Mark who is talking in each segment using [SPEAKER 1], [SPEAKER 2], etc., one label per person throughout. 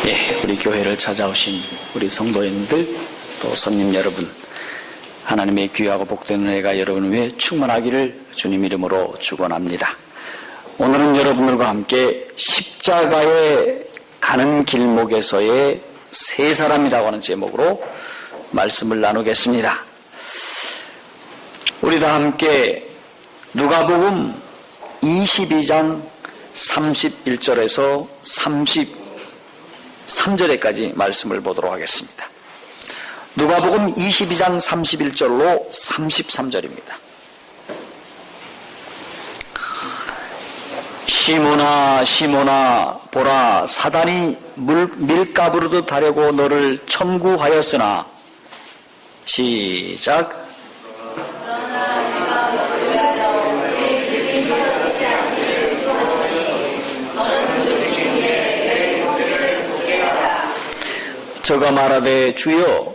[SPEAKER 1] 우리 교회를 찾아오신 우리 성도님들 또 손님 여러분, 하나님의 귀하고 복된 은혜가 여러분 위에 충만하기를 주님 이름으로 축원합니다. 오늘은 여러분들과 함께 십자가에 가는 길목에서의 세 사람이라고 하는 제목으로 말씀을 나누겠습니다. 우리 다 함께 누가복음 22장 31절에서 33절에까지 말씀을 보도록 하겠습니다. 누가복음 22장 31절로 33절입니다. 시몬아 시몬아 보라, 사단이 밀가부르듯 하려고 너를 청구하였으나, 시작. 저가 말하되 주여,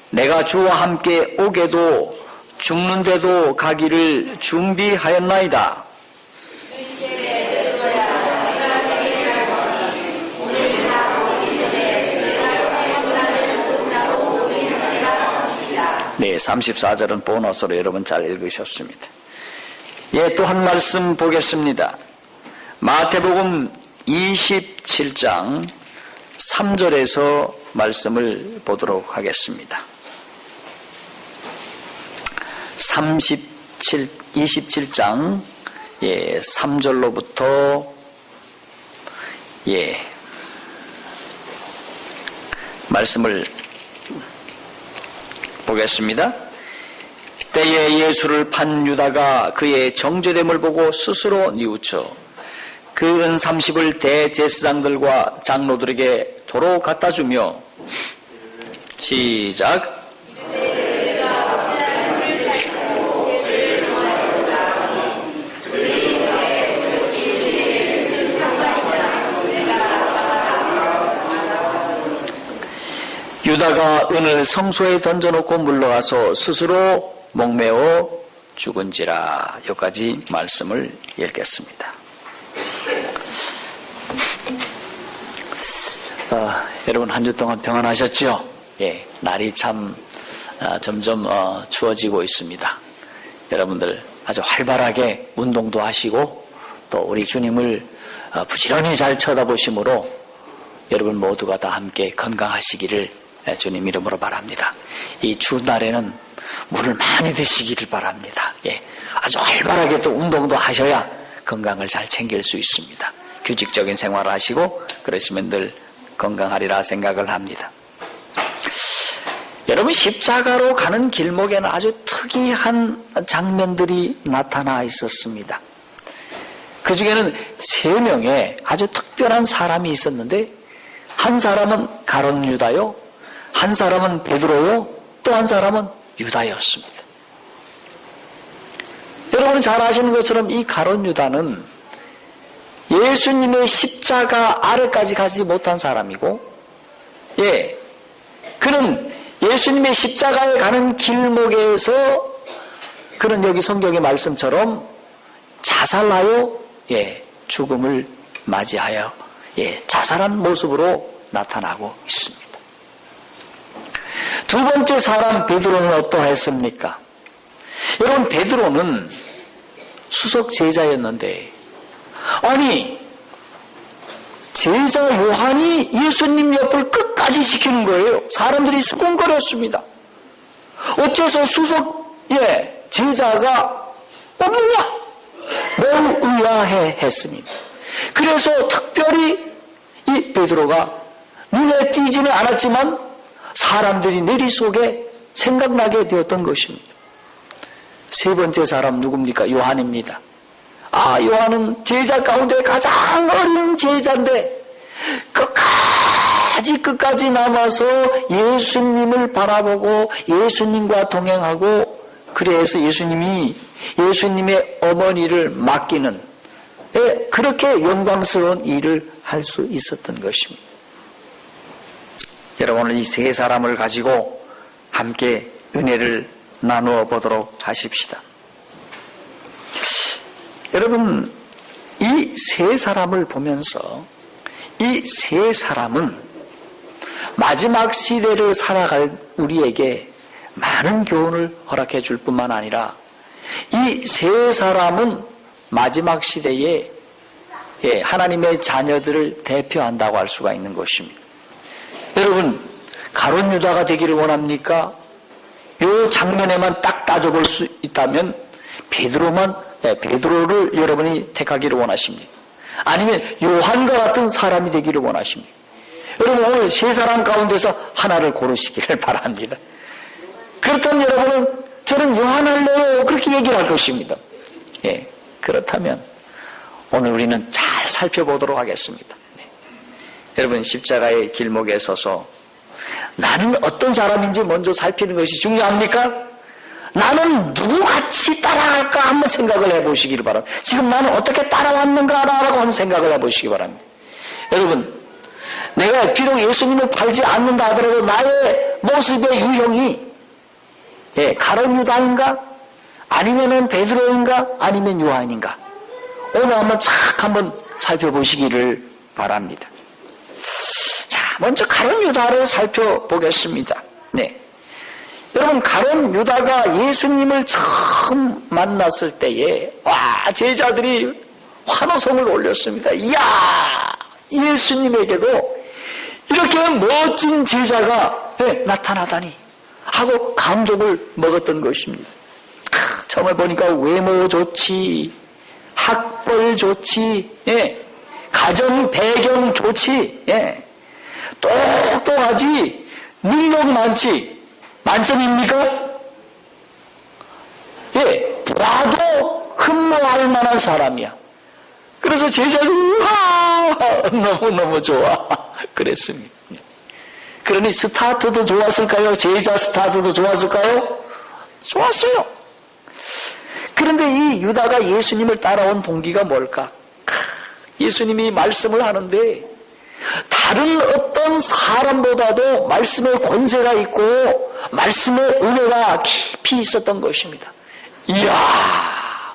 [SPEAKER 1] 내가 주와 함께 오게도 죽는데도 가기를 준비하였나이다. 네, 34절은 보너스로 여러분 잘 읽으셨습니다. 또 한 말씀 보겠습니다. 마태복음 27장 3절에서 말씀을 보도록 하겠습니다. 27장 3절로부터 말씀을 보겠습니다. 때에 예수를 판 유다가 그의 정죄됨을 보고 스스로 뉘우쳐 그 은 30을 대제사장들과 장로들에게 도로 갖다 주며, 시작. 유다가 은을 성소에 던져놓고 물러가서 스스로 목매어 죽은지라. 여기까지 말씀을 읽겠습니다. 여러분 한 주 동안 평안하셨죠? 날이 참 점점 추워지고 있습니다. 여러분들 아주 활발하게 운동도 하시고 또 우리 주님을 부지런히 잘 쳐다보심으로 여러분 모두가 다 함께 건강하시기를 주님 이름으로 바랍니다. 이 추운 날에는 물을 많이 드시기를 바랍니다. 아주 활발하게 또 운동도 하셔야 건강을 잘 챙길 수 있습니다. 규칙적인 생활을 하시고 그러시면 늘 건강하리라 생각을 합니다. 여러분, 십자가로 가는 길목에는 아주 특이한 장면들이 나타나 있었습니다. 그 중에는 3명의 아주 특별한 사람이 있었는데, 한 사람은 가룟 유다요, 한 사람은 베드로요, 또 한 사람은 유다였습니다. 여러분은 잘 아시는 것처럼 이 가룟 유다는 예수님의 십자가 아래까지 가지 못한 사람이고, 그는 예수님의 십자가에 가는 길목에서 그는 여기 성경의 말씀처럼 자살하여 죽음을 맞이하여 자살한 모습으로 나타나고 있습니다. 두 번째 사람 베드로는 어떠했습니까? 여러분, 베드로는 수석 제자였는데, 아니, 제자 요한이 예수님 옆을 끝까지 지키는 거예요. 사람들이 수군거렸습니다. 어째서 수석 제자가 없느냐? 매우 의아해 했습니다. 그래서 특별히 이 베드로가 눈에 띄지는 않았지만 사람들이 내리속에 생각나게 되었던 것입니다. 세 번째 사람 누굽니까? 요한입니다. 요한은 제자 가운데 가장 어린 제자인데 끝까지 남아서 예수님을 바라보고 예수님과 동행하고, 그래서 예수님의 어머니를 맡기는 그렇게 영광스러운 일을 할 수 있었던 것입니다. 여러분, 이 세 사람을 가지고 함께 은혜를 나누어 보도록 하십시다. 여러분, 이 세 사람을 보면서 이 세 사람은 마지막 시대를 살아갈 우리에게 많은 교훈을 허락해 줄 뿐만 아니라 이 세 사람은 마지막 시대에 하나님의 자녀들을 대표한다고 할 수가 있는 것입니다. 여러분, 가룟 유다가 되기를 원합니까? 이 장면에만 딱 따져볼 수 있다면 베드로를 여러분이 택하기를 원하십니까? 아니면 요한과 같은 사람이 되기를 원하십니까? 여러분, 오늘 세 사람 가운데서 하나를 고르시기를 바랍니다. 그렇다면 여러분은 저는 요한 할래요, 그렇게 얘기를 할 것입니다. 그렇다면 오늘 우리는 잘 살펴보도록 하겠습니다. 여러분, 십자가의 길목에 서서 나는 어떤 사람인지 먼저 살피는 것이 중요합니까? 나는 누구같이 따라갈까 한번 생각을 해보시기를 바랍니다. 지금 나는 어떻게 따라왔는가라고 한번 생각을 해보시기 바랍니다. 여러분, 내가 비록 예수님을 팔지 않는다 하더라도 나의 모습의 유형이 가룟 유다인가? 아니면은 베드로인가? 아니면 요한인가? 오늘 한번 살펴보시기를 바랍니다. 자, 먼저 가룟 유다를 살펴보겠습니다. 여러분, 가룟 유다가 예수님을 처음 만났을 때에 제자들이 환호성을 올렸습니다. 이야, 예수님에게도 이렇게 멋진 제자가 나타나다니 하고 감동을 먹었던 것입니다. 처음에 보니까 외모 좋지, 학벌 좋지, 가정 배경 좋지, 똑똑하지, 능력 많지, 만점입니까? 봐도 흠모할 만한 사람이야. 그래서 제자들이 너무너무 좋아 그랬습니다. 그러니 스타트도 좋았을까요? 제자 스타트도 좋았을까요? 좋았어요. 그런데 이 유다가 예수님을 따라온 동기가 뭘까? 예수님이 말씀을 하는데 다른 어떤 사람보다도 말씀의 권세가 있고 말씀의 은혜가 깊이 있었던 것입니다. 이야,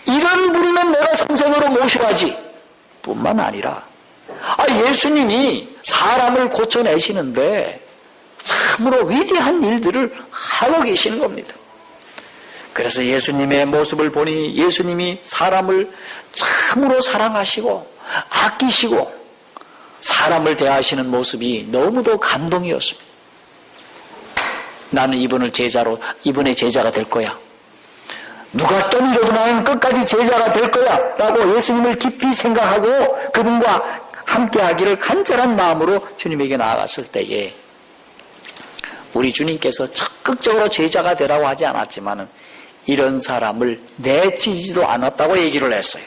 [SPEAKER 1] 이런 분이면 내가 성생으로 모셔야지 뿐만 아니라 예수님이 사람을 고쳐내시는데 참으로 위대한 일들을 하고 계시는 겁니다. 그래서 예수님의 모습을 보니 예수님이 사람을 참으로 사랑하시고 아끼시고 사람을 대하시는 모습이 너무도 감동이었습니다. 나는 이분의 제자가 될 거야. 누가 떠밀어도 나는 끝까지 제자가 될 거야 라고 예수님을 깊이 생각하고 그분과 함께 하기를 간절한 마음으로 주님에게 나아갔을 때에 우리 주님께서 적극적으로 제자가 되라고 하지 않았지만 이런 사람을 내치지도 않았다고 얘기를 했어요.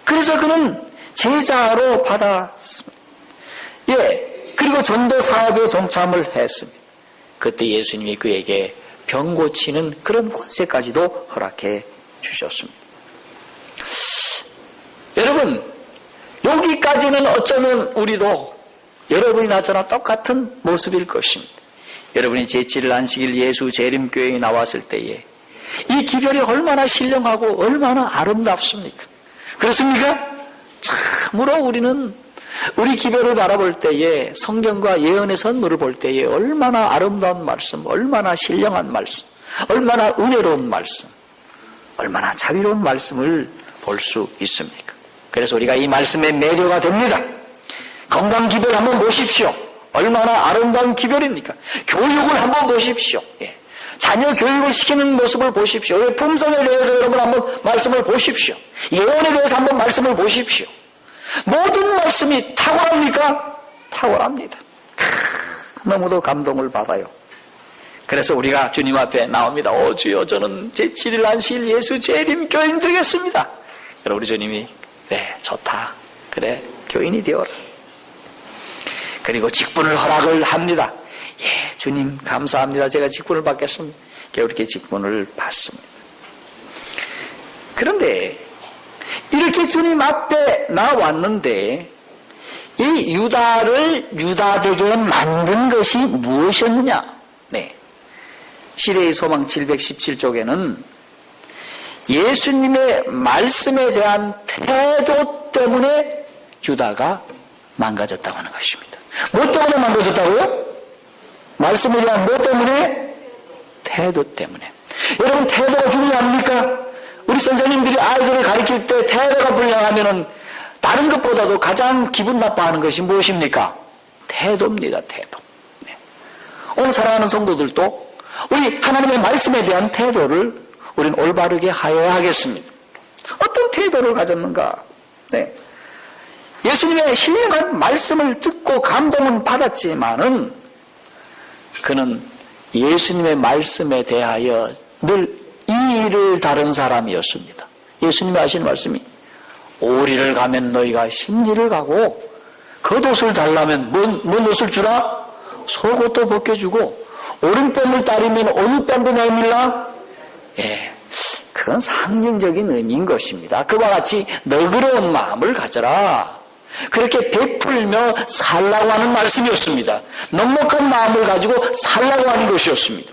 [SPEAKER 1] 그래서 그는 제자로 받았습니다. 그리고 전도 사업에 동참을 했습니다. 그때 예수님이 그에게 병 고치는 그런 권세까지도 허락해 주셨습니다. 여러분, 여기까지는 어쩌면 우리도 여러분이나 저나 똑같은 모습일 것입니다. 여러분이 제7일 안식일 예수 재림교회에 나왔을 때에 이 기별이 얼마나 신령하고 얼마나 아름답습니까? 그렇습니까? 참으로 우리는 우리 기별을 바라볼 때에 성경과 예언의 선물을 볼 때에 얼마나 아름다운 말씀, 얼마나 신령한 말씀, 얼마나 은혜로운 말씀, 얼마나 자비로운 말씀을 볼 수 있습니까? 그래서 우리가 이 말씀의 매료가 됩니다. 건강 기별 한번 보십시오. 얼마나 아름다운 기별입니까? 교육을 한번 보십시오. 자녀 교육을 시키는 모습을 보십시오. 품성에 대해서 여러분 한번 말씀을 보십시오. 예언에 대해서 한번 말씀을 보십시오. 모든 말씀이 탁월합니까? 탁월합니다. 너무도 감동을 받아요. 그래서 우리가 주님 앞에 나옵니다. 주여, 저는 제7일 안식일 예수 재림교인 되겠습니다. 여러분, 우리 주님이 그래, 좋다. 그래, 교인이 되어라. 그리고 직분을 허락을 합니다. 주님 감사합니다. 제가 직분을 받겠습니다. 이렇게 직분을 받습니다. 그런데 이렇게 주님 앞에 나왔는데 이 유다를 유다되게 만든 것이 무엇이었느냐? 시대의 소망 717쪽에는 예수님의 말씀에 대한 태도 때문에 유다가 망가졌다고 하는 것입니다. 뭐 때문에 만들어졌다고요? 말씀에 대한 뭐 때문에? 태도 때문에. 여러분, 태도가 중요합니까? 우리 선생님들이 아이들을 가르칠 때 태도가 불량하면은 다른 것보다도 가장 기분 나빠하는 것이 무엇입니까? 태도입니다. 태도. 네. 오늘 사랑하는 성도들도 우리 하나님의 말씀에 대한 태도를 우리는 올바르게 하여야 하겠습니다. 어떤 태도를 가졌는가? 네. 예수님의 신령한 말씀을 듣고 감동은 받았지만은 그는 예수님의 말씀에 대하여 늘 이의를 다른 사람이었습니다. 예수님이 하신 말씀이 오리를 가면 너희가 십리를 가고 겉옷을 달라면 뭔 옷을 주라? 속옷도 벗겨주고 오른뺨을 따르면 오른뺨도 내밀라? 예, 그건 상징적인 의미인 것입니다. 그와 같이 너그러운 마음을 가져라. 그렇게 베풀며 살라고 하는 말씀이었습니다. 넉넉한 마음을 가지고 살라고 하는 것이었습니다.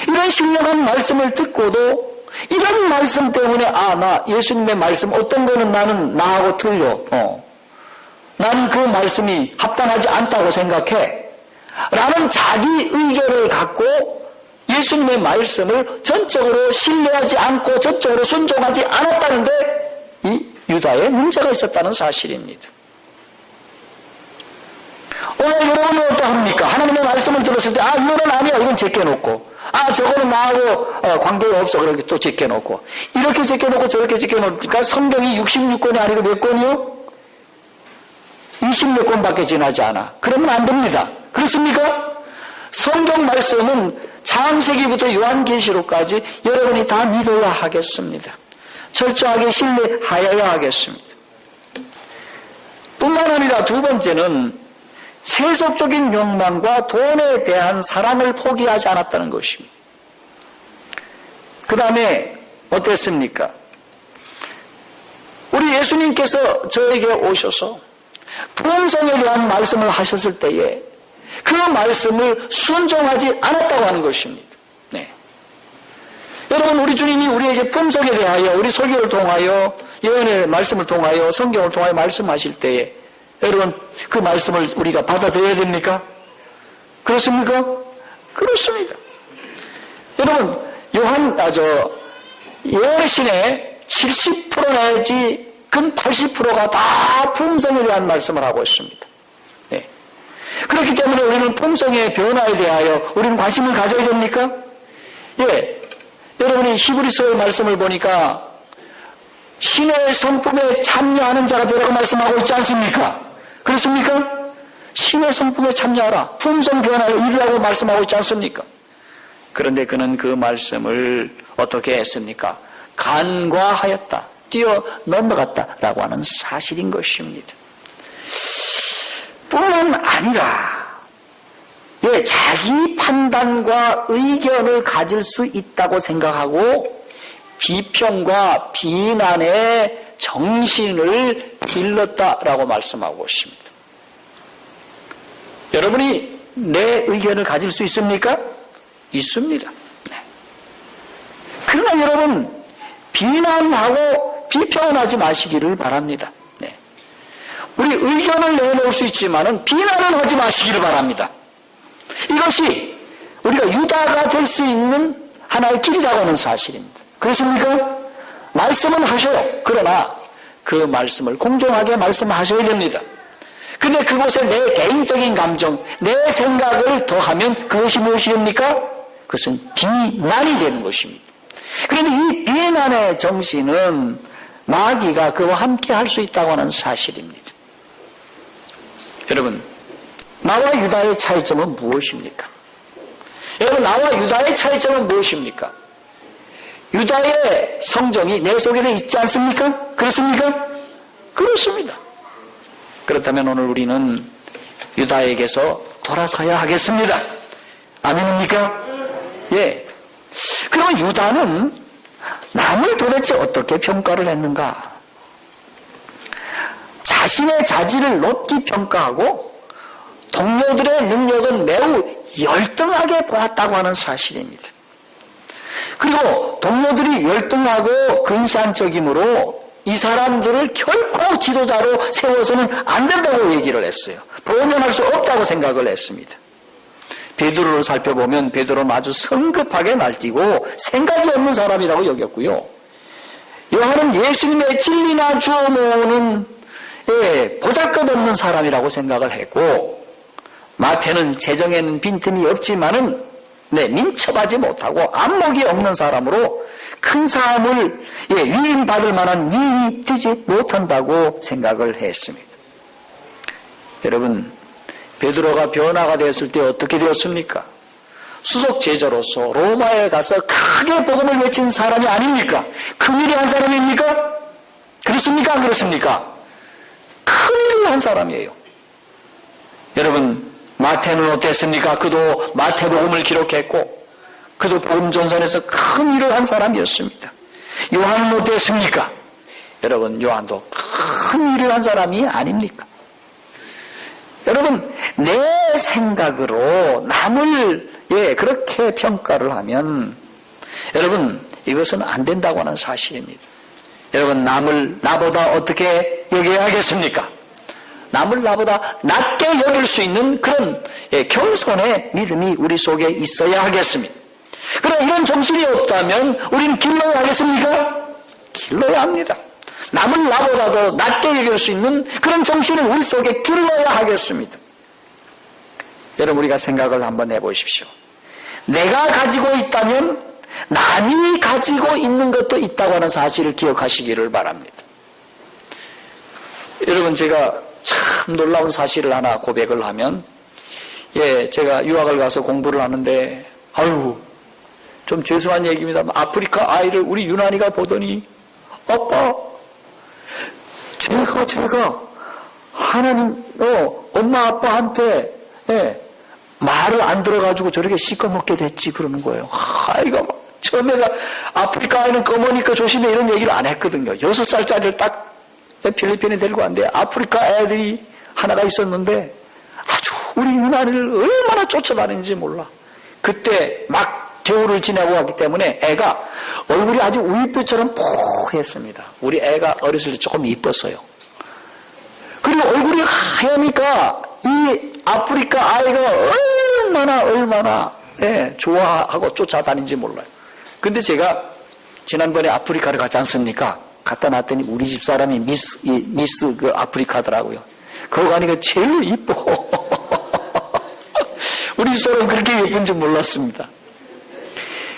[SPEAKER 1] 이런 신령한 말씀을 듣고도 이런 말씀 때문에 나 예수님의 말씀 어떤 거는 나는 나하고 틀려. 나는 그 말씀이 합당하지 않다고 생각해. 라는 자기 의견을 갖고 예수님의 말씀을 전적으로 신뢰하지 않고 전적으로 순종하지 않았다는데 이 유다에 문제가 있었다는 사실입니다. 오늘 여러분은 어떠합니까? 하나님의 말씀을 들었을 때 이거는 아니야. 이건 제껴놓고 저거는 나하고 관계가 없어. 그렇게 또 제껴놓고 이렇게 제껴놓고 저렇게 제껴놓으니까 성경이 66권이 아니고 몇 권이요? 20몇 권밖에 지나지 않아. 그러면 안 됩니다. 그렇습니까? 성경 말씀은 창세기부터 요한계시록까지 여러분이 다 믿어야 하겠습니다. 철저하게 신뢰하여야 하겠습니다. 뿐만 아니라 두 번째는 세속적인 욕망과 돈에 대한 사랑을 포기하지 않았다는 것입니다. 그 다음에 어땠습니까? 우리 예수님께서 저에게 오셔서 품성에 대한 말씀을 하셨을 때에 그 말씀을 순종하지 않았다고 하는 것입니다. 네. 여러분, 우리 주님이 우리에게 품성에 대하여 우리 설교를 통하여 예언의 말씀을 통하여 성경을 통하여 말씀하실 때에 여러분 그 말씀을 우리가 받아들여야 됩니까? 그렇습니까? 그렇습니다. 여러분 예언의 신의 70% 내지 근 80%가 다 품성에 대한 말씀을 하고 있습니다. 네. 그렇기 때문에 우리는 품성의 변화에 대하여 우리는 관심을 가져야 됩니까? 예. 여러분이 히브리서의 말씀을 보니까 신의 성품에 참여하는 자가 되라고 말씀하고 있지 않습니까? 그렇습니까? 신의 성품에 참여하라. 품성 변화를 이루라고 말씀하고 있지 않습니까? 그런데 그는 그 말씀을 어떻게 했습니까? 간과하였다. 뛰어 넘어갔다라고 하는 사실인 것입니다. 뿐만 아니라 자기 판단과 의견을 가질 수 있다고 생각하고 비평과 비난의 정신을 길렀다라고 말씀하고 있습니다. 여러분이 내 의견을 가질 수 있습니까? 있습니다. 네. 그러나 여러분 비난하고 비평을 하지 마시기를 바랍니다. 네. 우리 의견을 내놓을 수 있지만은 비난은 하지 마시기를 바랍니다. 이것이 우리가 유다가 될 수 있는 하나의 길이라고 하는 사실입니다. 그렇습니까? 말씀은 하셔요. 그러나 그 말씀을 공정하게 말씀하셔야 됩니다. 근데 그곳에 내 개인적인 감정, 내 생각을 더하면 그것이 무엇이 됩니까? 그것은 비난이 되는 것입니다. 그런데 이 비난의 정신은 마귀가 그와 함께 할 수 있다고 하는 사실입니다. 여러분, 나와 유다의 차이점은 무엇입니까? 여러분, 나와 유다의 차이점은 무엇입니까? 유다의 성정이 내 속에 있지 않습니까? 그렇습니까? 그렇습니다. 그렇다면 오늘 우리는 유다에게서 돌아서야 하겠습니다. 아멘입니까? 예. 그럼 유다는 남을 도대체 어떻게 평가를 했는가? 자신의 자질을 높이 평가하고 동료들의 능력은 매우 열등하게 보았다고 하는 사실입니다. 그리고 동료들이 열등하고 근시안적이므로 이 사람들을 결코 지도자로 세워서는 안 된다고 얘기를 했어요. 도전할 수 없다고 생각을 했습니다. 베드로를 살펴보면 베드로는 아주 성급하게 날뛰고 생각이 없는 사람이라고 여겼고요. 요한은 예수님의 진리나 주어 모으는 보잘것없는 사람이라고 생각을 했고, 마태는 재정에는 빈틈이 없지만은 민첩하지 못하고 안목이 없는 사람으로 큰 사람을 위임받을 만한 위임이 되지 못한다고 생각을 했습니다. 여러분, 베드로가 변화가 되었을 때 어떻게 되었습니까? 수석 제자로서 로마에 가서 크게 복음을 외친 사람이 아닙니까? 큰일을 한 사람입니까? 그렇습니까? 안 그렇습니까? 큰일을 한 사람이에요. 여러분, 마태는 어땠습니까? 그도 마태복음을 기록했고 그도 복음 전선에서 큰일을 한 사람이었습니다. 요한은 어땠습니까? 여러분, 요한도 큰일을 한 사람이 아닙니까? 여러분, 내 생각으로 남을 그렇게 평가를 하면 여러분, 이것은 안 된다고 하는 사실입니다. 여러분, 남을 나보다 어떻게 여겨야 하겠습니까? 남을 나보다 낮게 여길 수 있는 그런 겸손의 믿음이 우리 속에 있어야 하겠습니다. 그럼 이런 정신이 없다면 우리는 길러야 하겠습니까? 길러야 합니다. 남을 나보다도 낮게 여길 수 있는 그런 정신을 우리 속에 길러야 하겠습니다. 여러분, 우리가 생각을 한번 해보십시오. 내가 가지고 있다면 남이 가지고 있는 것도 있다고 하는 사실을 기억하시기를 바랍니다. 여러분, 제가 참 놀라운 사실을 하나 고백을 하면, 제가 유학을 가서 공부를 하는데, 좀 죄송한 얘기입니다. 아프리카 아이를 우리 유난이가 보더니, 아빠, 제가 하나님, 엄마 아빠한테 말을 안 들어가지고 저렇게 씻어먹게 됐지 그러는 거예요. 아이가 처음에가 아프리카 아이는 검으니까 조심해 이런 얘기를 안 했거든요. 6살짜리를 딱 필리핀에 데리고 왔는데 아프리카 애들이 하나가 있었는데 아주 우리 유난이를 얼마나 쫓아다니는지 몰라. 그때 막 겨울을 지내고 왔기 때문에 애가 얼굴이 아주 우유뼈처럼 포했습니다. 우리 애가 어렸을 때 조금 이뻤어요. 그리고 얼굴이 하얘니까 이 아프리카 아이가 얼마나 좋아하고 쫓아다니는지 몰라요. 근데 제가 지난번에 아프리카를 갔지 않습니까? 갔다 놨더니 우리 집 사람이 미스 그 아프리카더라고요. 거기 가니까 제일 이뻐. 우리 집 사람은 그렇게 예쁜지 몰랐습니다.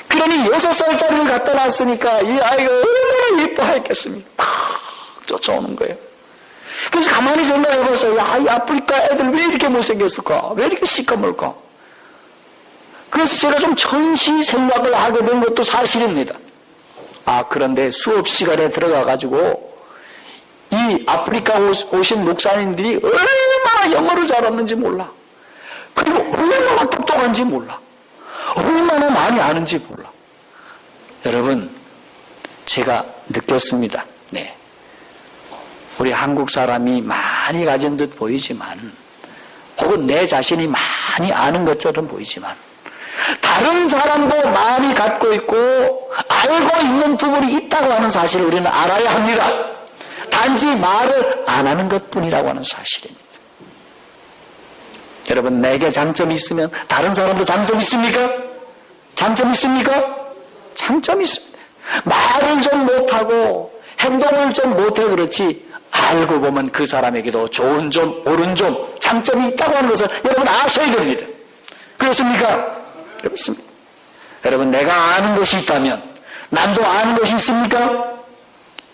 [SPEAKER 1] 그러니 6살짜리를 갖다 놨으니까 이 아이가 얼마나 예뻐했겠습니까? 막 쫓아오는 거예요. 그래서 가만히 생각해봤어요. 이 아프리카 애들 왜 이렇게 못생겼을까? 왜 이렇게 시커멀까? 그래서 제가 좀 전시 생각을 하게 된 것도 사실입니다. 그런데 수업 시간에 들어가가지고 이 아프리카 오신 목사님들이 얼마나 영어를 잘하는지 몰라. 그리고 얼마나 똑똑한지 몰라. 얼마나 많이 아는지 몰라. 여러분, 제가 느꼈습니다. 우리 한국 사람이 많이 가진 듯 보이지만, 혹은 내 자신이 많이 아는 것처럼 보이지만, 다른 사람도 많이 갖고 있고 알고 있는 부분이 있다고 하는 사실을 우리는 알아야 합니다. 단지 말을 안 하는 것뿐이라고 하는 사실입니다. 여러분, 내게 장점이 있으면 다른 사람도 장점이 있습니까? 장점이 있습니까? 장점이 있습니다. 말을 좀 못하고 행동을 좀 못해 그렇지 알고 보면 그 사람에게도 좋은 점, 옳은 점, 장점이 있다고 하는 것을 여러분 아셔야 됩니다. 그렇습니까? 그렇습니다. 여러분, 내가 아는 것이 있다면 남도 아는 것이 있습니까?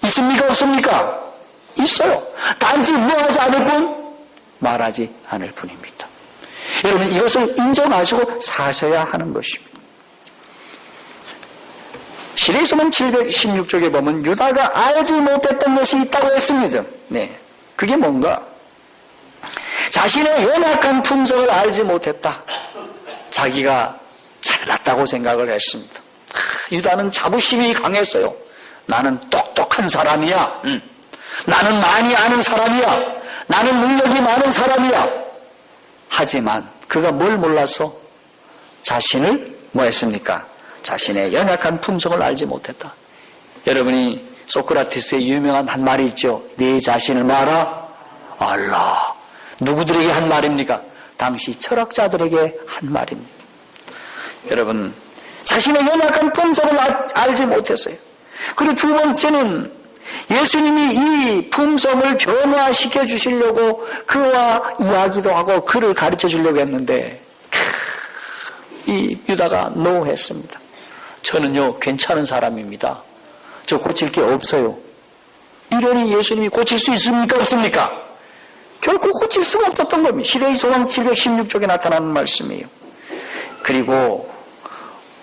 [SPEAKER 1] 있습니까? 없습니까? 있어요. 단지 뭐하지 않을 뿐? 말하지 않을 뿐입니다. 여러분, 이것을 인정하시고 사셔야 하는 것입니다. 시리소문 716쪽에 보면 유다가 알지 못했던 것이 있다고 했습니다. 그게 뭔가? 자신의 연약한 품성을 알지 못했다. 자기가 잘났다고 생각을 했습니다. 유다는 자부심이 강했어요. 나는 똑똑한 사람이야. 나는 많이 아는 사람이야. 나는 능력이 많은 사람이야. 하지만 그가 뭘 몰랐어? 자신을 뭐 했습니까? 자신의 연약한 품성을 알지 못했다. 여러분이 소크라테스의 유명한 한 말이 있죠. 네 자신을 알아? 알라. 누구들에게 한 말입니까? 당시 철학자들에게 한 말입니다. 여러분, 자신의 연약한 품성을 알지 못했어요. 그리고 두 번째는 예수님이 이 품성을 변화시켜 주시려고 그와 이야기도 하고 그를 가르쳐 주려고 했는데 이 유다가 노했습니다. 저는요 괜찮은 사람입니다. 저 고칠 게 없어요. 이러니 예수님이 고칠 수 있습니까? 없습니까? 결코 고칠 수가 없었던 겁니다. 시대의 소망 716쪽에 나타나는 말씀이에요. 그리고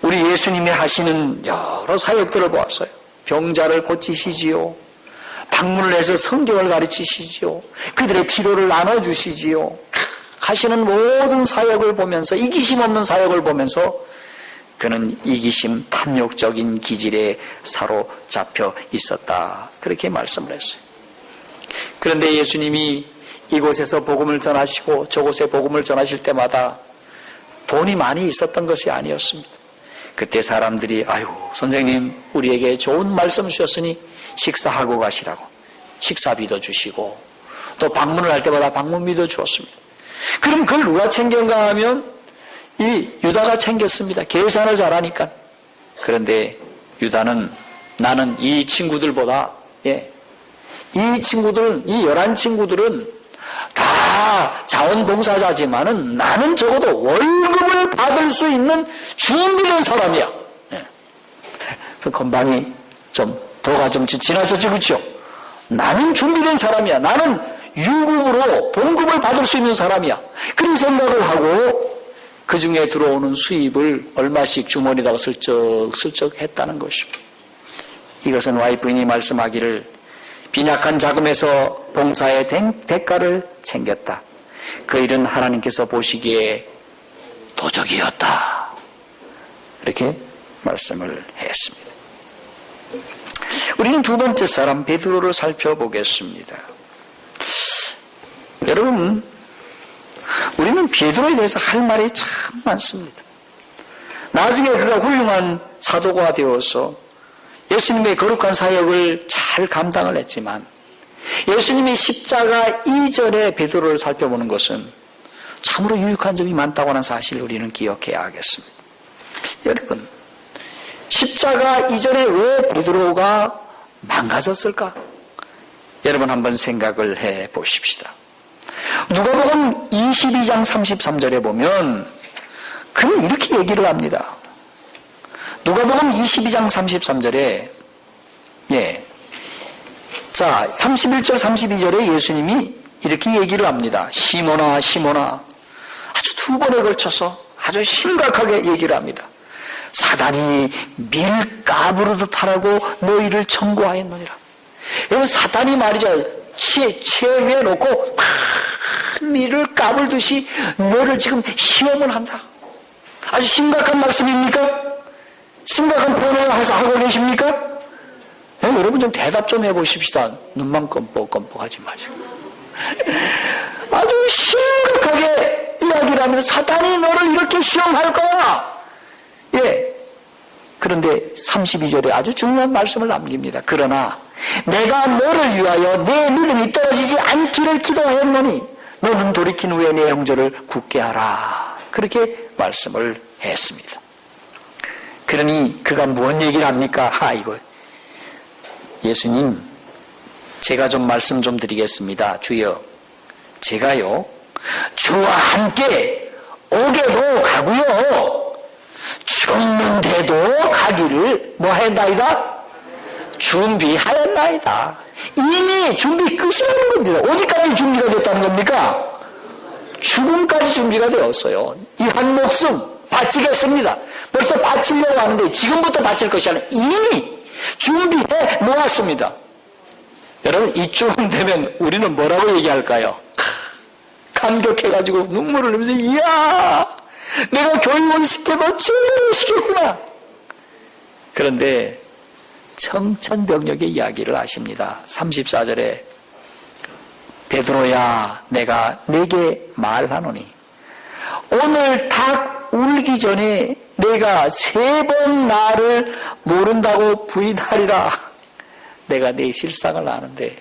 [SPEAKER 1] 우리 예수님이 하시는 여러 사역들을 보았어요. 병자를 고치시지요. 방문을 해서 성경을 가르치시지요. 그들의 피로를 나눠주시지요. 하시는 모든 사역을 보면서, 이기심 없는 사역을 보면서 그는 이기심 탐욕적인 기질에 사로잡혀 있었다. 그렇게 말씀을 했어요. 그런데 예수님이 이곳에서 복음을 전하시고 저곳에 복음을 전하실 때마다 돈이 많이 있었던 것이 아니었습니다. 그때 사람들이 아유 선생님 우리에게 좋은 말씀 주셨으니 식사하고 가시라고 식사비도 주시고 또 방문을 할 때마다 방문비도 주었습니다. 그럼 그걸 누가 챙겼가 하면 이 유다가 챙겼습니다. 계산을 잘하니까. 그런데 유다는 나는 이 친구들보다 이 친구들은 이 11친구들은 다 자원봉사자지만은 나는 적어도 월급을 받을 수 있는 준비된 사람이야. 그 건방이 좀 도가 좀 지나쳤죠, 그렇죠? 나는 준비된 사람이야. 나는 유급으로 봉급을 받을 수 있는 사람이야. 그런 생각을 하고 그 중에 들어오는 수입을 얼마씩 주머니에다가 슬쩍 했다는 것입니다. 이것은 와이프인이 말씀하기를 빈약한 자금에서 봉사의 대가를 챙겼다. 그 일은 하나님께서 보시기에 도적이었다. 이렇게 말씀을 했습니다. 우리는 두 번째 사람 베드로를 살펴보겠습니다. 여러분, 우리는 베드로에 대해서 할 말이 참 많습니다. 나중에 그가 훌륭한 사도가 되어서 예수님의 거룩한 사역을 잘 감당을 했지만 예수님의 십자가 이전에 베드로를 살펴보는 것은 참으로 유익한 점이 많다고 하는 사실을 우리는 기억해야 하겠습니다. 여러분, 십자가 이전에 왜 베드로가 망가졌을까? 여러분 한번 생각을 해 보십시다. 누가복음 22장 33절에 보면 그는 이렇게 얘기를 합니다. 누가복음 22장 33절에 31절 32절에 예수님이 이렇게 얘기를 합니다. 시몬아 시몬아, 아주 두 번에 걸쳐서 아주 심각하게 얘기를 합니다. 사단이 밀가부르듯 하라고 너희를 청구하였느니라. 여러분 사단이 말이죠, 채 위에 놓고 큰 밀을 까불듯이 너를 지금 시험을 한다. 아주 심각한 말씀입니까? 심각한 표현을 하고 계십니까? 여러분 좀 대답 좀 해보십시다. 눈만 껌뻑껌뻑 하지 마시고. 아주 심각하게 이야기를 하면서 사탄이 너를 이렇게 시험할 거야. 그런데 32절에 아주 중요한 말씀을 남깁니다. 그러나 내가 너를 위하여 내 믿음이 떨어지지 않기를 기도하였노니 너는 돌이킨 후에 내 형제를 굳게 하라. 그렇게 말씀을 했습니다. 그러니 그가 무슨 얘기를 합니까? 이거 예수님, 제가 좀 말씀 좀 드리겠습니다. 주여, 제가요 주와 함께 오게도 가고요 죽는데도 가기를 뭐 했나이다? 준비하였나이다. 이미 준비 끝이라는 겁니다. 어디까지 준비가 됐다는 겁니까? 죽음까지 준비가 되었어요. 이 한 목숨 바치겠습니다. 벌써 바치려고 하는데 지금부터 바칠 것이 아니라 이미 준비해 놓았습니다. 여러분 이쯤 되면 우리는 뭐라고 얘기할까요? 감격해가지고 눈물을 흘리면서 이야 내가 교육을 시켜도 제대로 시켰구나. 그런데 청천벽력의 이야기를 하십니다. 34절에 베드로야 내가 네게 말하노니 오늘 닭 울기 전에 내가 3번 나를 모른다고 부인하리라. 내가 내 실상을 아는데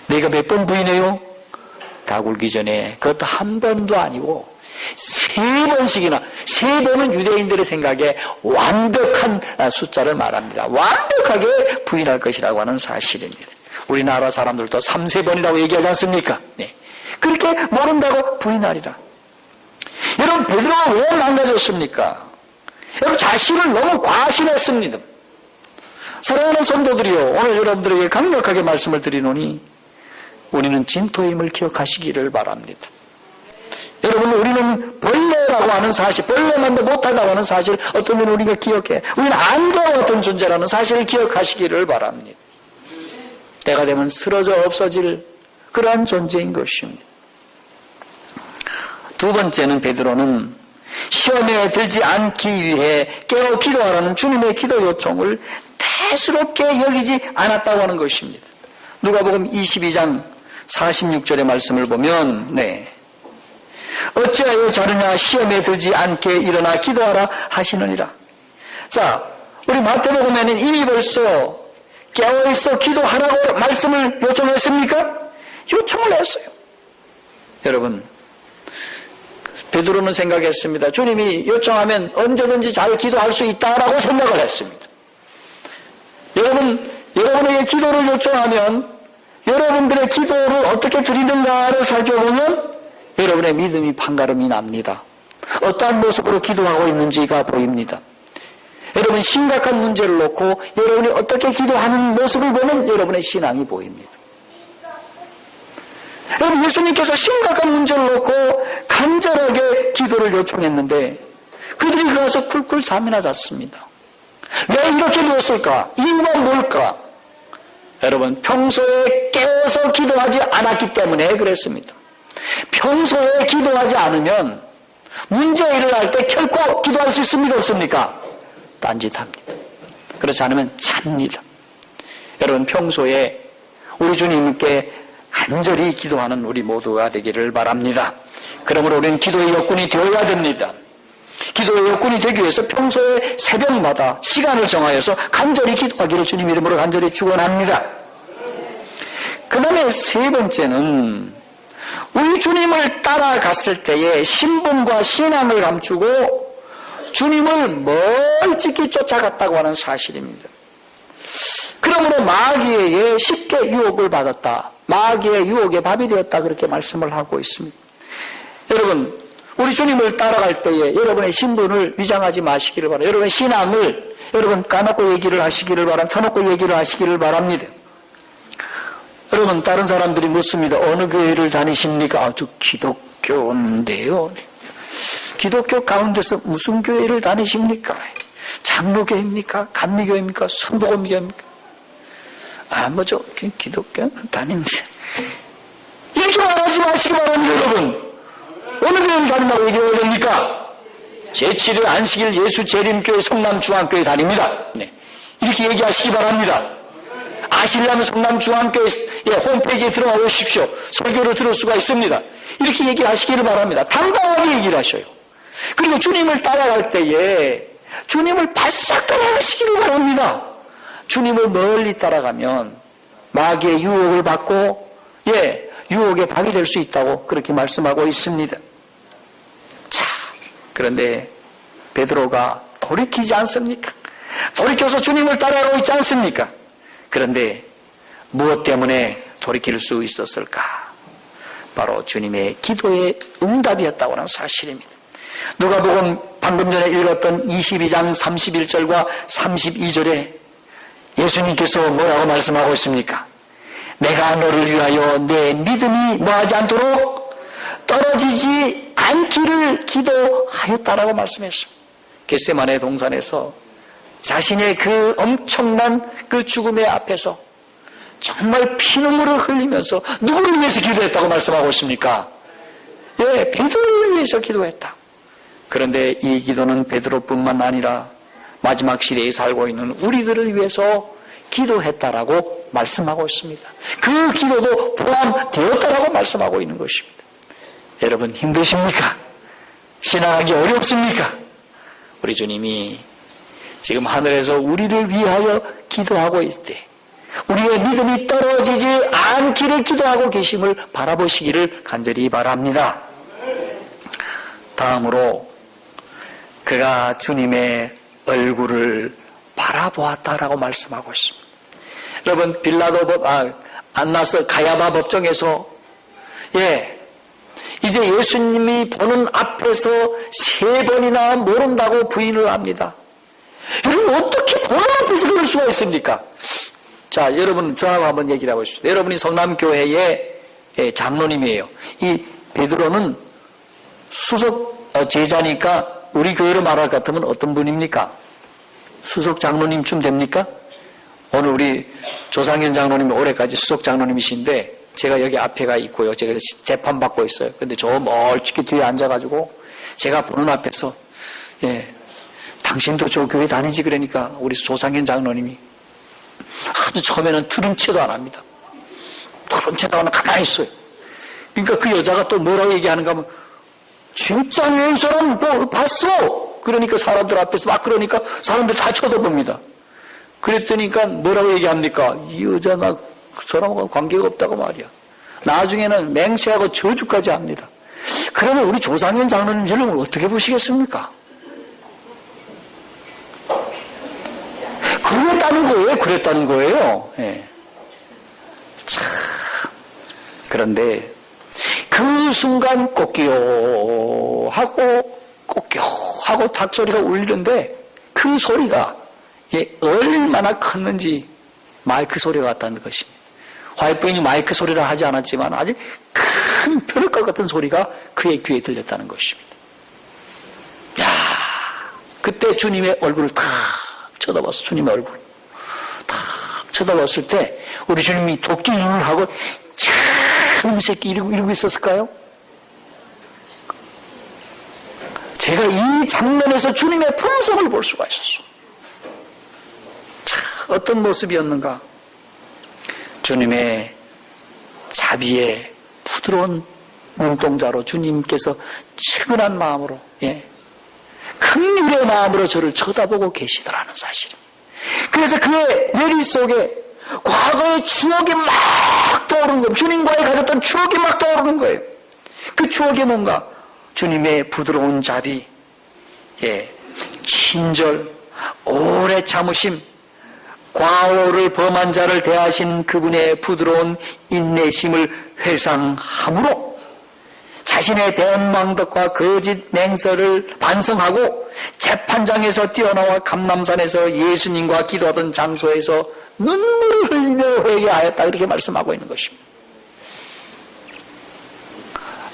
[SPEAKER 1] 내가 몇 번 부인해요? 다 굴기 전에 그것도 한 번도 아니고 3번씩이나, 3번은 유대인들의 생각에 완벽한 숫자를 말합니다. 완벽하게 부인할 것이라고 하는 사실입니다. 우리나라 사람들도 3-4번이라고 얘기하지 않습니까? 네. 그렇게 모른다고 부인하리라. 여러분, 베드로가 왜 망가졌습니까? 여러분, 자신을 너무 과신했습니다. 사랑하는 성도들이요, 오늘 여러분들에게 강력하게 말씀을 드리노니 우리는 진토의 힘을 기억하시기를 바랍니다. 여러분, 우리는 벌레라고 하는 사실, 벌레만도 못하다고 하는 사실, 어떤 면 우리가 기억해. 우리는 안개와 같은 존재라는 사실을 기억하시기를 바랍니다. 때가 되면 쓰러져 없어질 그러한 존재인 것입니다. 두 번째는 베드로는 시험에 들지 않기 위해 깨어 기도하라는 주님의 기도 요청을 대수롭게 여기지 않았다고 하는 것입니다. 누가복음 22장 46절의 말씀을 보면, 어찌하여 자느냐 시험에 들지 않게 일어나 기도하라 하시느니라. 자, 우리 마태복음에는 이미 벌써 깨어있어 기도하라고 말씀을 요청했습니까? 요청을 했어요. 여러분, 베드로는 생각했습니다. 주님이 요청하면 언제든지 잘 기도할 수 있다라고 생각을 했습니다. 여러분에게 기도를 요청하면 여러분들의 기도를 어떻게 드리는가를 살펴보면 여러분의 믿음이 판가름이 납니다. 어떠한 모습으로 기도하고 있는지가 보입니다. 여러분, 심각한 문제를 놓고 여러분이 어떻게 기도하는 모습을 보면 여러분의 신앙이 보입니다. 여러분, 예수님께서 심각한 문제를 놓고 간절하게 기도를 요청했는데 그들이 가서 쿨쿨 잠이나 잤습니다. 왜 이렇게 되었을까? 이유가 뭘까? 여러분, 평소에 깨어서 기도하지 않았기 때문에 그랬습니다. 평소에 기도하지 않으면 문제 일어날 때 결코 기도할 수 있습니까? 없습니까? 딴짓합니다. 그렇지 않으면 잡니다. 여러분, 평소에 우리 주님께 간절히 기도하는 우리 모두가 되기를 바랍니다. 그러므로 우리는 기도의 여건이 되어야 됩니다. 기도의 여건이 되기 위해서 평소에 새벽마다 시간을 정하여서 간절히 기도하기를 주님 이름으로 간절히 축원합니다. 그 다음에 세 번째는 우리 주님을 따라갔을 때에 신분과 신앙을 감추고 주님을 멀찍이 쫓아갔다고 하는 사실입니다. 그러므로 마귀에게 쉽게 유혹을 받았다. 마귀의 유혹에 밥이 되었다. 그렇게 말씀을 하고 있습니다. 여러분, 우리 주님을 따라갈 때에 여러분의 신분을 위장하지 마시기를 바랍니다. 여러분의 신앙을 여러분 까놓고 얘기를 하시기를 바랍니다. 터놓고 얘기를 하시기를 바랍니다. 여러분, 다른 사람들이 묻습니다. 어느 교회를 다니십니까? 저 기독교인데요. 기독교 가운데서 무슨 교회를 다니십니까? 장로교입니까? 감리교입니까? 순복음교입니까? 저 기독교 다닙니다. 이렇게 말하지 마시기 바랍니다, 여러분. 어느 교회를 다닌다고 얘기해야 됩니까? 제7일 안식일 예수 재림교회 성남중앙교회 다닙니다. 이렇게 얘기하시기 바랍니다. 아시려면 성남중앙교회 홈페이지에 들어가 보십시오. 설교를 들을 수가 있습니다. 이렇게 얘기하시기를 바랍니다. 당당하게 얘기를 하셔요. 그리고 주님을 따라갈 때에 주님을 바싹 따라가시기를 바랍니다. 주님을 멀리 따라가면 마귀의 유혹을 받고 유혹에 밥이 될 수 있다고 그렇게 말씀하고 있습니다. 자, 그런데 베드로가 돌이키지 않습니까? 돌이켜서 주님을 따라가고 있지 않습니까? 그런데 무엇 때문에 돌이킬 수 있었을까? 바로 주님의 기도의 응답이었다고 하는 사실입니다. 누가복음 방금 전에 읽었던 22장 31절과 32절에 예수님께서 뭐라고 말씀하고 있습니까? 내가 너를 위하여 내 믿음이 뭐하지 않도록 떨어지지 않기를 기도하였다라고 말씀했습니다. 겟세마네 동산에서 자신의 그 엄청난 그 죽음의 앞에서 정말 피눈물을 흘리면서 누구를 위해서 기도했다고 말씀하고 있습니까? 베드로를 위해서 기도했다. 그런데 이 기도는 베드로뿐만 아니라 마지막 시대에 살고 있는 우리들을 위해서 기도했다라고 말씀하고 있습니다. 그 기도도 포함되었다라고 말씀하고 있는 것입니다. 여러분, 힘드십니까? 신앙하기 어렵습니까? 우리 주님이 지금 하늘에서 우리를 위하여 기도하고 있을 때 우리의 믿음이 떨어지지 않기를 기도하고 계심을 바라보시기를 간절히 바랍니다. 다음으로 그가 주님의 얼굴을 바라보았다라고 말씀하고 있습니다. 여러분, 안나스 가야바 법정에서 이제 예수님이 보는 앞에서 3번이나 모른다고 부인을 합니다. 여러분, 어떻게 보는 앞에서 그럴 수가 있습니까? 자, 여러분 저하고 한번 얘기를 해보십시오. 여러분이 성남교회의 장로님이에요. 이 베드로는 수석 제자니까 우리 교회로 말할 것 같으면 어떤 분입니까? 수석 장로님쯤 됩니까? 오늘 우리 조상현 장로님이 올해까지 수석 장로님이신데 제가 여기 앞에가 있고요. 제가 재판받고 있어요. 근데 저 멀찍이 뒤에 앉아가지고 제가 보는 앞에서 당신도 저 교회 다니지 그러니까 우리 조상현 장로님이 아주 처음에는 들은 채도 안 합니다. 들은 채도 안 하고 가만히 있어요. 그러니까 그 여자가 또 뭐라고 얘기하는가 하면 진짜 이 사람 뭐 봤어. 그러니까 사람들 앞에서 막 그러니까 사람들 다 쳐다봅니다. 그랬더니까 뭐라고 얘기합니까? 이 여자 나 그 사람하고 관계가 없다고 말이야. 나중에는 맹세하고 저주까지 합니다. 그러면 우리 조상현 장로님 여러분 어떻게 보시겠습니까? 그랬다는 거예요. 참. 그런데 그 순간 꼬끼요 하고 닭소리가 울리는데 그 소리가 얼마나 컸는지 마이크 소리가 같다는 것입니다. 화이트부인이 마이크 소리를 하지 않았지만 아주 큰 벼락과 같은 소리가 그의 귀에 들렸다는 것입니다. 야, 그때 주님의 얼굴을 탁 쳐다봤어. 주님의 얼굴 탁 쳐다봤을 때 우리 주님이 도끼 눈을 하고 참 이 새끼 이러고 있었을까요? 제가 이 장면에서 주님의 품성을 볼 수가 있었어. 참 어떤 모습이었는가? 주님의 자비의 부드러운 눈동자로 주님께서 측은한 마음으로 긍휼의 마음으로 저를 쳐다보고 계시더라는 사실입니다. 그래서 그의 뇌리 속에 과거의 추억이 막 떠오르는 거예요. 주님과의 가졌던 추억이 막 떠오르는 거예요. 그 추억이 뭔가? 주님의 부드러운 자비, 친절, 오래 참으심, 과오를 범한 자를 대하신 그분의 부드러운 인내심을 회상함으로 자신의 대언망덕과 거짓 맹세를 반성하고 재판장에서 뛰어나와 감람산에서 예수님과 기도하던 장소에서 눈물을 흘리며 회개하였다 이렇게 말씀하고 있는 것입니다.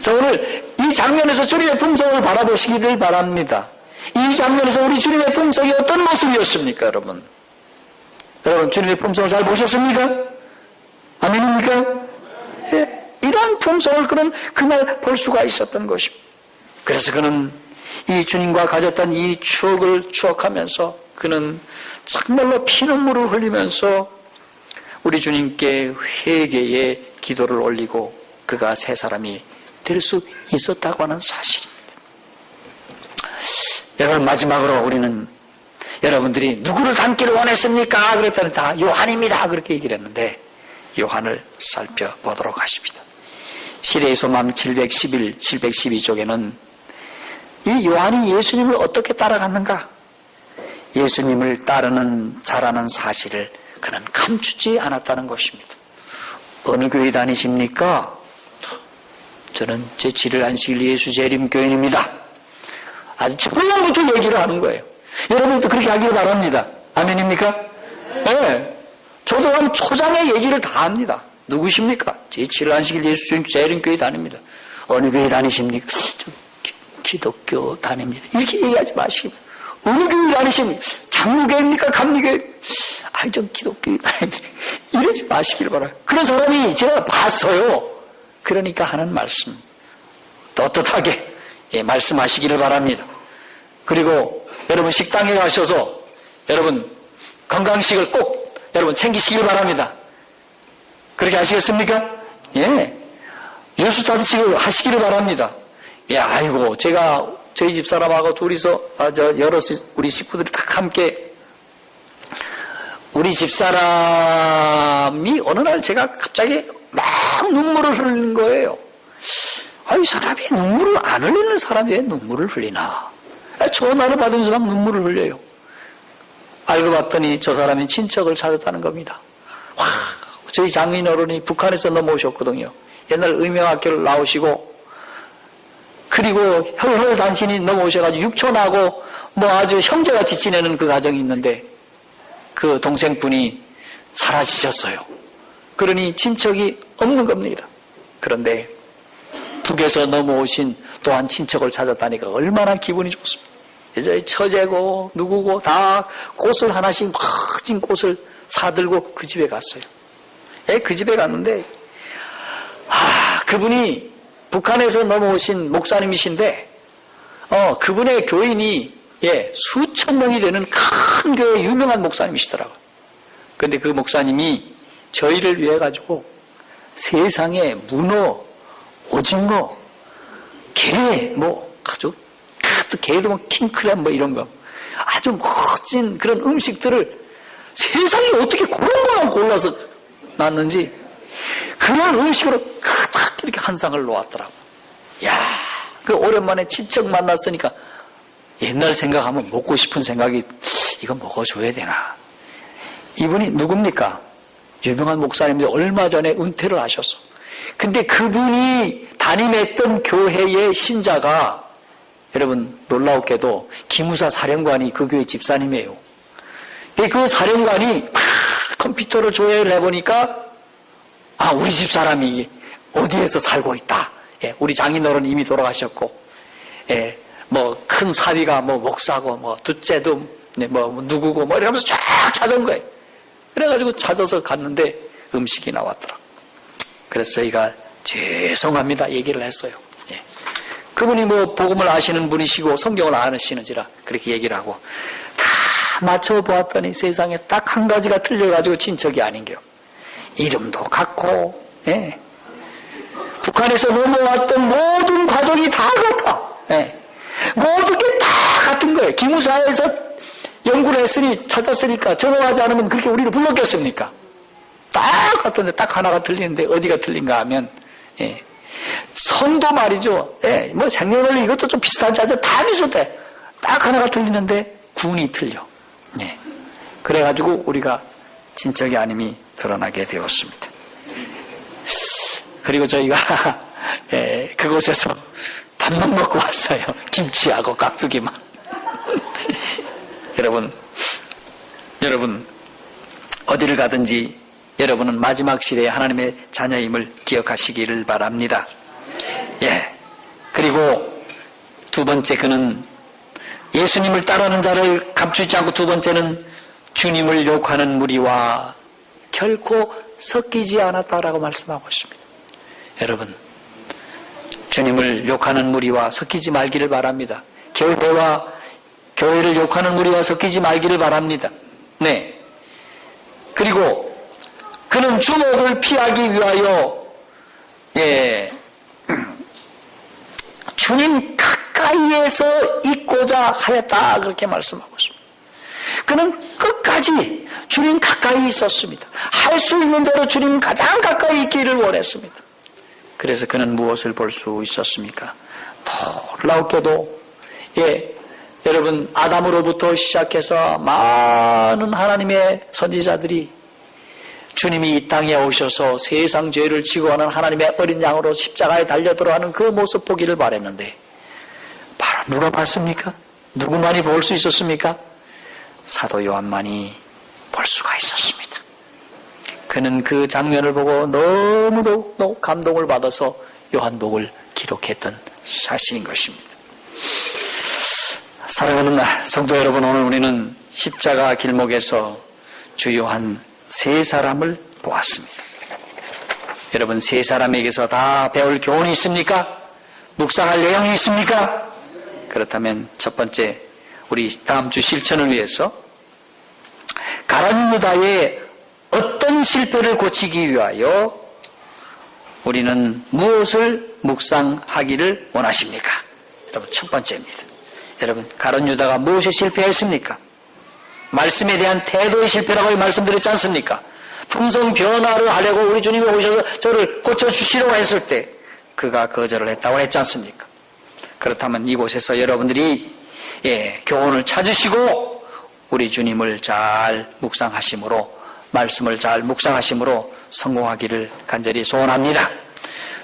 [SPEAKER 1] 자, 오늘 이 장면에서 주님의 품성을 바라보시기를 바랍니다. 이 장면에서 우리 주님의 품성이 어떤 모습이었습니까, 여러분? 여러분, 주님의 품성을 잘 보셨습니까? 아멘입니까? 이런 품성을 그날 볼 수가 있었던 것입니다. 그래서 그는 이 주님과 가졌던 이 추억을 추억하면서 그는 정말로 피눈물을 흘리면서 우리 주님께 회개의 기도를 올리고 그가 새 사람이 될 수 있었다고 하는 사실입니다. 여러분, 마지막으로 우리는 여러분들이 누구를 닮기를 원했습니까? 그랬더니 다 요한입니다. 그렇게 얘기를 했는데 요한을 살펴보도록 하십니다. 시대의 소망 711, 712쪽에는 이 요한이 예수님을 어떻게 따라갔는가? 예수님을 따르는 자라는 사실을 그는 감추지 않았다는 것입니다. 어느 교회 다니십니까? 저는 제7일 안식일 예수 재림교인입니다. 아주 처음부터 얘기를 하는 거예요. 여러분도 그렇게 하기를 바랍니다. 아멘입니까? 네. 저도 한 초장의 얘기를 다 합니다. 누구십니까? 제7일 안식일 예수 재림교회 다닙니다. 어느 교회 다니십니까? 저 기독교 다닙니다. 이렇게 얘기하지 마시고 어느 교회 다니십니까? 장로교회입니까? 감리교회? 아이, 저 기독교 이러지 마시길 바라요. 그런 사람이 제가 봤어요. 그러니까 하는 말씀 떳떳하게 말씀하시기를 바랍니다. 그리고 여러분 식당에 가셔서 여러분 건강식을 꼭 여러분 챙기시길 바랍니다. 그렇게 하시겠습니까? 요스타드식을 하시기를 바랍니다. 아이고 제가 저희 집사람하고 둘이서 여러 우리 식구들이 다 함께 우리 집사람이 어느 날 제가 갑자기 막 눈물을 흘리는 거예요. 이 사람이 눈물을 안 흘리는 사람이 왜 눈물을 흘리나? 전화를 받으면서 막 눈물을 흘려요. 알고 봤더니 저 사람이 친척을 찾았다는 겁니다. 저희 장인어른이 북한에서 넘어오셨거든요. 옛날 의명학교를 나오시고, 그리고 헐헐 단신이 넘어오셔가지고 육촌하고 뭐 아주 형제같이 지내는 그 가정이 있는데, 그 동생분이 사라지셨어요. 그러니 친척이 없는 겁니다. 그런데 북에서 넘어오신 또한 친척을 찾았다니까 얼마나 기분이 좋습니다. 이제 처제고 누구고 다 꽃을 하나씩 멋진 꽃을 사들고 그 집에 갔어요. 그 집에 갔는데 그분이 북한에서 넘어오신 목사님이신데 그분의 교인이 수천 명이 되는 큰 교회 유명한 목사님이시더라고요. 그런데 그 목사님이 저희를 위해 가지고 세상에 문어, 오징어, 게, 아주 게도 킹크랩 이런 거 아주 멋진 그런 음식들을 세상에 어떻게 그런 거만 골라서 놨는지 그런 음식으로 딱 이렇게 한 상을 놓았더라고. 그 오랜만에 친척 만났으니까 옛날 생각하면 먹고 싶은 생각이 이거 먹어줘야 되나. 이분이 누굽니까? 유명한 목사님인데 얼마 전에 은퇴를 하셨어. 근데 그분이 담임했던 교회의 신자가 여러분 놀라웠게도 기무사 사령관이 그 교회 집사님이에요. 그 사령관이 컴퓨터를 조회를 해보니까 우리 집사람이 어디에서 살고 있다. 우리 장인어른 이미 돌아가셨고 큰 사위가 목사고 둘째도 누구고 이러면서 쫙 찾은 거예요. 그래가지고 찾아서 갔는데 음식이 나왔더라. 그래서 저희가 죄송합니다 얘기를 했어요. 그분이 복음을 아시는 분이시고 성경을 아시는지라 그렇게 얘기를 하고 다 맞춰보았더니 세상에 딱 한 가지가 틀려가지고 친척이 아닌겨. 이름도 같고 북한에서 넘어왔던 모든 가족이 다 같아. 모든 게 다 같은 거예요. 기무사에서 연구를 했으니 찾았으니까 전화하지 않으면 그렇게 우리를 불렀겠습니까? 딱 같은데 딱 하나가 틀리는데 어디가 틀린가 하면 성도 말이죠. 생년월일 이것도 좀 비슷하지 않죠? 다 비슷해. 딱 하나가 틀리는데 군이 틀려. 그래가지고 우리가 친척이 아님이 드러나게 되었습니다. 그리고 저희가 그곳에서 밥만 먹고 왔어요. 김치하고 깍두기만. 여러분 어디를 가든지 여러분은 마지막 시대에 하나님의 자녀임을 기억하시기를 바랍니다. 그리고 두 번째, 그는 예수님을 따르는 자를 감추지 않고, 두 번째는 주님을 욕하는 무리와 결코 섞이지 않았다라고 말씀하고 있습니다. 여러분, 주님을 욕하는 무리와 섞이지 말기를 바랍니다. 교회를 욕하는 무리와 섞이지 말기를 바랍니다. 그리고 그는 주목을 피하기 위하여 주님 가까이에서 있고자 하였다 그렇게 말씀하고 있습니다. 그는 끝까지 주님 가까이 있었습니다. 할 수 있는 대로 주님 가장 가까이 있기를 원했습니다. 그래서 그는 무엇을 볼 수 있었습니까? 놀랍게도 여러분 아담으로부터 시작해서 많은 하나님의 선지자들이 주님이 이 땅에 오셔서 세상 죄를 지고 하는 하나님의 어린 양으로 십자가에 달려들어가는 그 모습 보기를 바랬는데 바로 누가 봤습니까? 누구만이 볼 수 있었습니까? 사도 요한만이 볼 수가 있었습니다. 그는 그 장면을 보고 너무도 감동을 받아서 요한복음을 기록했던 사실인 것입니다. 사랑하는 성도 여러분, 오늘 우리는 십자가 길목에서 주요한 세 사람을 보았습니다. 여러분, 세 사람에게서 다 배울 교훈이 있습니까? 묵상할 내용이 있습니까? 그렇다면 첫 번째, 우리 다음 주 실천을 위해서 가룟 유다의 어떤 실패를 고치기 위하여 우리는 무엇을 묵상하기를 원하십니까? 여러분, 첫 번째입니다. 여러분, 가룟 유다가 무엇에 실패했습니까? 말씀에 대한 태도의 실패라고 말씀드렸지 않습니까? 품성 변화를 하려고 우리 주님이 오셔서 저를 고쳐주시려고 했을 때 그가 거절을 했다고 했지 않습니까? 그렇다면 이곳에서 여러분들이 교훈을 찾으시고 우리 주님을 잘 묵상하심으로, 말씀을 잘 묵상하심으로 성공하기를 간절히 소원합니다.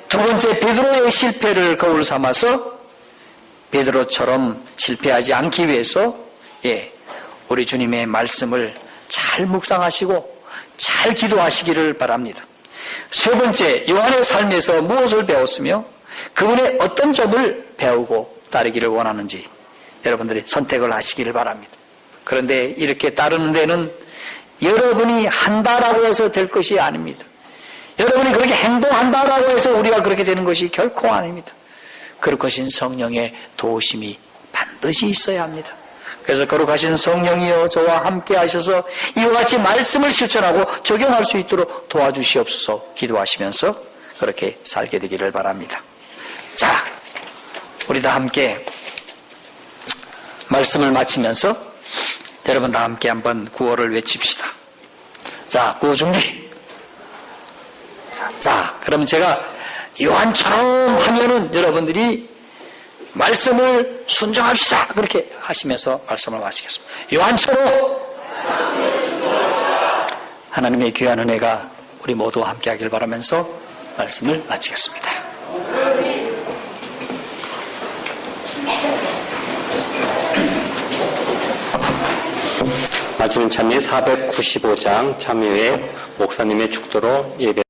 [SPEAKER 1] 두 번째, 베드로의 실패를 거울 삼아서 베드로처럼 실패하지 않기 위해서 우리 주님의 말씀을 잘 묵상하시고 잘 기도하시기를 바랍니다. 세 번째, 요한의 삶에서 무엇을 배웠으며 그분의 어떤 점을 배우고 따르기를 원하는지 여러분들이 선택을 하시기를 바랍니다. 그런데 이렇게 따르는 데는 여러분이 한다라고 해서 될 것이 아닙니다. 여러분이 그렇게 행동한다라고 해서 우리가 그렇게 되는 것이 결코 아닙니다. 거룩하신 성령의 도우심이 반드시 있어야 합니다. 그래서 거룩하신 성령이여 저와 함께 하셔서 이와 같이 말씀을 실천하고 적용할 수 있도록 도와주시옵소서 기도하시면서 그렇게 살게 되기를 바랍니다. 자, 우리 다 함께 말씀을 마치면서 여러분 다 함께 한번 구호를 외칩시다. 자, 구호 준비. 자, 그러면 제가 요한처럼 하면은 여러분들이 말씀을 순종합시다. 그렇게 하시면서 말씀을 마치겠습니다. 요한처럼 하나님의 귀한 은혜가 우리 모두와 함께 하길 바라면서 말씀을 마치겠습니다.
[SPEAKER 2] 마지막 참여 495장 참여회 목사님의 축도로 예배